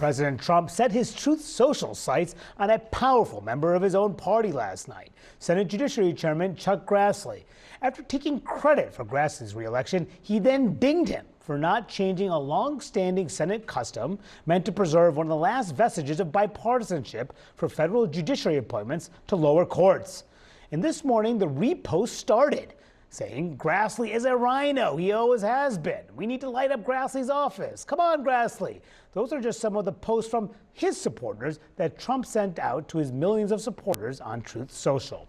President Trump set his Truth Social sights on a powerful member of his own party last night, Senate Judiciary Chairman Chuck Grassley. After taking credit for Grassley's reelection, he then dinged him for not changing a long-standing Senate custom meant to preserve one of the last vestiges of bipartisanship for federal judiciary appointments to lower courts. And this morning, the repost started, saying Grassley is a rhino. He always has been. We need to light up Grassley's office. Come on, Grassley. Those are just some of the posts from his supporters that Trump sent out to his millions of supporters on Truth Social.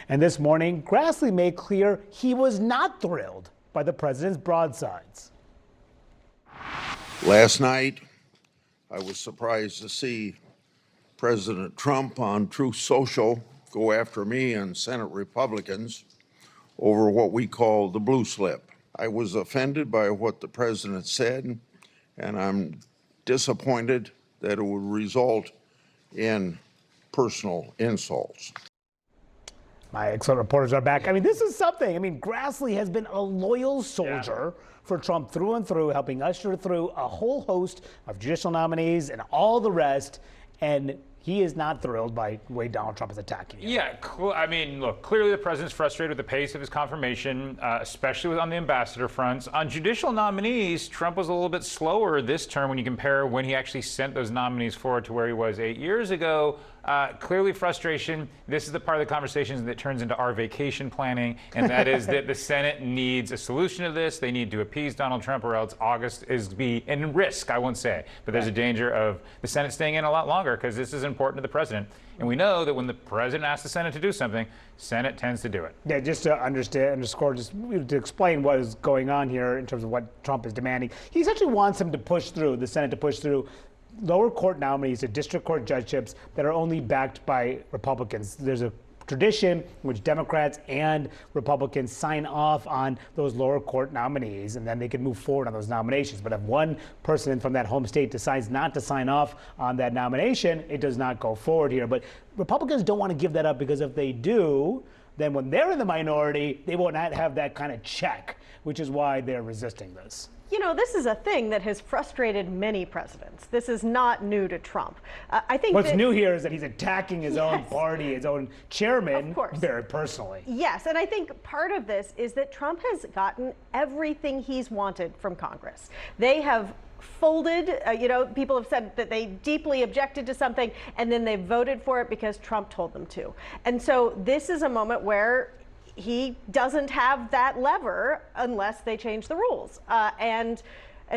And this morning, Grassley made clear he was not thrilled by the president's broadsides. Last night, I was surprised to see President Trump on Truth Social go after me and Senate Republicans over what we call the blue slip. I was offended by what the president said, and I'm disappointed that it would result in personal insults. My excellent reporters are back. I mean, this is something. I mean, Grassley has been a loyal soldier for Trump through and through, helping usher through a whole host of judicial nominees and all the rest. And he is not thrilled by the way Donald Trump is attacking him. Yeah, I mean, look, clearly the president's frustrated with the pace of his confirmation, especially on the ambassador fronts. On judicial nominees, Trump was a little bit slower this term when you compare when he actually sent those nominees forward to where he was 8 years ago. Clearly frustration. This is the part of the conversation that turns into our vacation planning, and that is that the Senate needs a solution to this. They need to appease Donald Trump, or else August is be in risk, I won't say. But there's a danger of the Senate staying in a lot longer because this is important to the president. And we know that when the president asks the Senate to do something, Senate tends to do it. Yeah, just to underscore, just to explain what is going on here in terms of what Trump is demanding. He essentially wants him to push through, the Senate to push through lower court nominees to district court judgeships that are only backed by Republicans. There's a tradition in which Democrats and Republicans sign off on those lower court nominees, and then they can move forward on those nominations. But if one person from that home state decides not to sign off on that nomination, it does not go forward here. But Republicans don't want to give that up, because if they do, then when they're in the minority, they will not have that kind of check, which is why they're resisting this. You know, this is a thing that has frustrated many presidents. This is not new to Trump. I think what's new here is that he's attacking his own party, his own chairman, very personally. Yes, and I think part of this is that Trump has gotten everything he's wanted from Congress. They have folded, people have said that they deeply objected to something, and then they voted for it because Trump told them to. And so this is a moment where he doesn't have that lever unless they change the rules. And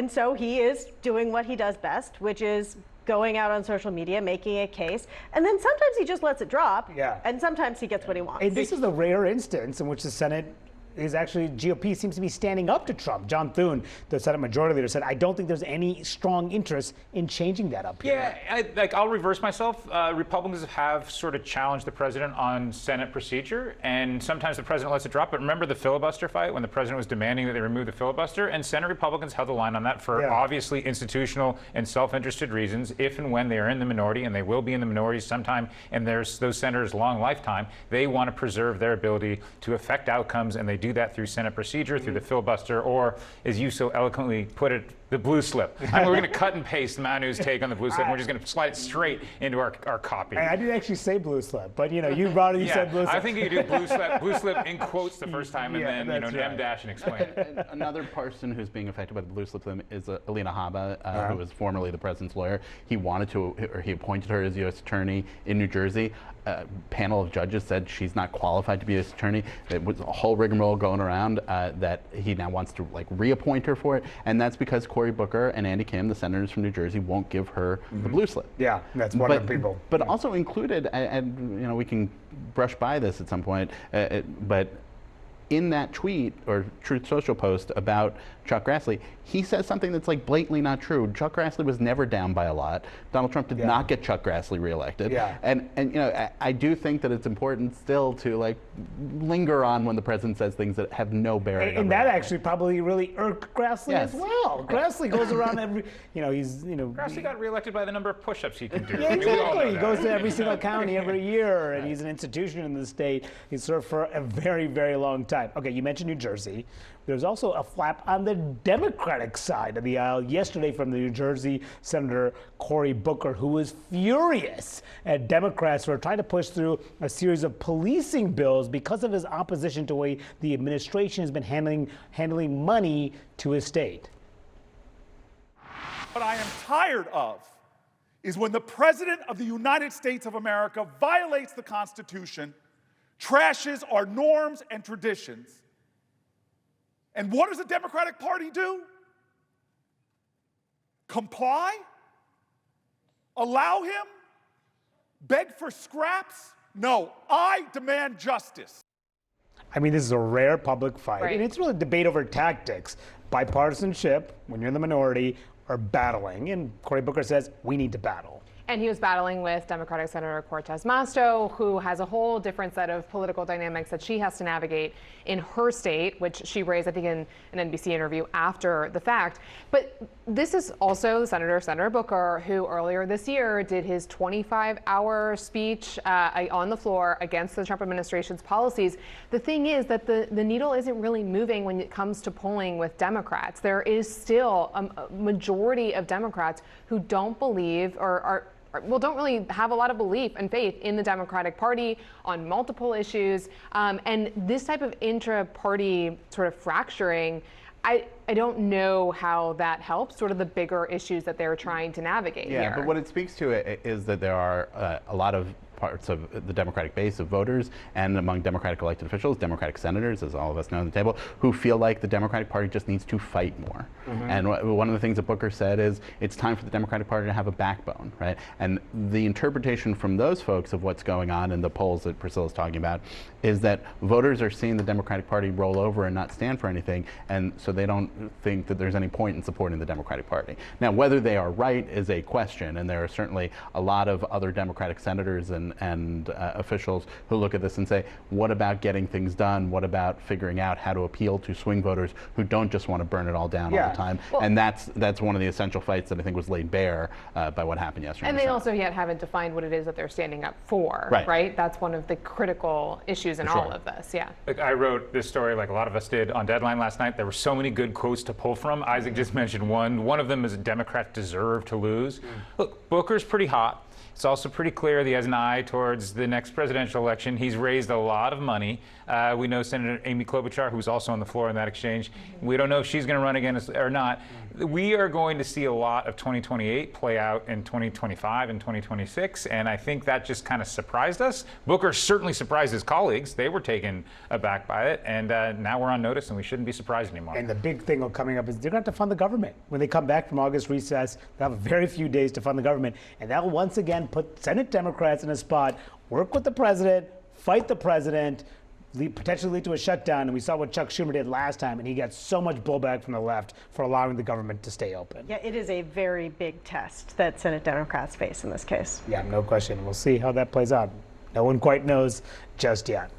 so he is doing what he does best, which is going out on social media, making a case, and then sometimes he just lets it drop, and sometimes he gets what he wants. And this is the rare instance in which the Senate is actually, GOP seems to be standing up to Trump. John Thune, the Senate Majority Leader, said, I don't think there's any strong interest in changing that up here. Yeah, I'll reverse myself. Republicans have sort of challenged the president on Senate procedure, and sometimes the president lets it drop. But remember the filibuster fight when the president was demanding that they remove the filibuster, and Senate Republicans held the line on that for obviously institutional and self-interested reasons. If and when they are in the minority, and they will be in the minority sometime in those senators' long lifetime, they want to preserve their ability to affect outcomes, and they do that through Senate procedure, through the filibuster, or, as you so eloquently put it, the blue slip. I mean, we're going to cut and paste Manu's take on the blue slip, and we're just going to slide it straight into our copy. I didn't actually say blue slip, but you brought it, you said blue slip. I think you could do blue slip in quotes the first time, and then M dash and explain it. Another person who's being affected by the blue slip is Alina Habba, who was formerly the president's lawyer. He appointed her as U.S. attorney in New Jersey. A panel of judges said she's not qualified to be U.S. attorney. There was a whole rigmarole going around that he now wants to reappoint her for it, and that's because Cory Booker and Andy Kim, the senators from New Jersey, won't give her the blue slip. Yeah, that's one of the people. But also included, and we can brush by this at some point, but in that tweet or Truth Social post about Chuck Grassley, he says something that's blatantly not true. Chuck Grassley was never down by a lot. Donald Trump did not get Chuck Grassley reelected. And I do think that it's important still to linger on when the president says things that have no bearing. And that actually probably really irked Grassley as well. Grassley goes around every, Grassley got reelected by the number of push-ups he can do. Yeah, exactly. He goes to every single county every year, and he's an institution in the state. He's served for a very, very long time. time. Okay, you mentioned New Jersey. There's also a flap on the Democratic side of the aisle yesterday from the New Jersey Senator Cory Booker, who was furious at Democrats who are trying to push through a series of policing bills because of his opposition to the way the administration has been handling money to his state. What I am tired of is when the President of the United States of America violates the Constitution, trashes our norms and traditions. And what does the Democratic Party do? Comply? Allow him? Beg for scraps? No, I demand justice. I mean, this is a rare public fight, Right. and it's really a debate over tactics. Bipartisanship, when you're in the minority, are battling, and Cory Booker says we need to battle. And he was battling with Democratic Senator Cortez Masto, who has a whole different set of political dynamics that she has to navigate in her state, which she raised, I think, in an NBC interview after the fact. But this is also Senator Booker, who earlier this year did his 25-hour speech on the floor against the Trump administration's policies. The thing is that the needle isn't really moving when it comes to polling with Democrats. There is still a majority of Democrats who don't believe don't really have a lot of belief and faith in the Democratic Party on multiple issues. And this type of intra-party sort of fracturing, I don't know how that helps sort of the bigger issues that they're trying to navigate here. Yeah, but what it speaks to is that there are a lot of parts of the Democratic base of voters and among Democratic elected officials, Democratic senators, as all of us know on the table, who feel like the Democratic Party just needs to fight more. And one of the things that Booker said is it's time for the Democratic Party to have a backbone, right? And the interpretation from those folks of what's going on in the polls that Priscilla's talking about is that voters are seeing the Democratic Party roll over and not stand for anything, and so they don't think that there's any point in supporting the Democratic Party. Now, whether they are right is a question, and there are certainly a lot of other Democratic senators and officials who look at this and say, what about getting things done? What about figuring out how to appeal to swing voters who don't just want to burn it all down all the time? Well, and that's one of the essential fights that I think was laid bare by what happened yesterday. And they also yet haven't defined what it is that they're standing up for, right? That's one of the critical issues in all of this, yeah. Look, I wrote this story like a lot of us did on Deadline last night. There were so many good quotes to pull from. Isaac just mentioned one. One of them is Democrats deserve to lose. Look, Booker's pretty hot. It's also pretty clear that he has an eye towards the next presidential election. He's raised a lot of money. We know Senator Amy Klobuchar, who's also on the floor in that exchange. We don't know if she's going to run again or not. We are going to see a lot of 2028 play out in 2025 and 2026, and I think that just kind of surprised us. Booker certainly surprised his colleagues. They were taken aback by it, and now we're on notice, and we shouldn't be surprised anymore. And the big thing coming up is they're going to have to fund the government. When they come back from August recess, they'll have very few days to fund the government, and that will once again put Senate Democrats in a spot, work with the president, fight the president, potentially lead to a shutdown. And we saw what Chuck Schumer did last time, and he got so much blowback from the left for allowing the government to stay open. Yeah, it is a very big test that Senate Democrats face in this case. Yeah, no question. We'll see how that plays out. No one quite knows just yet.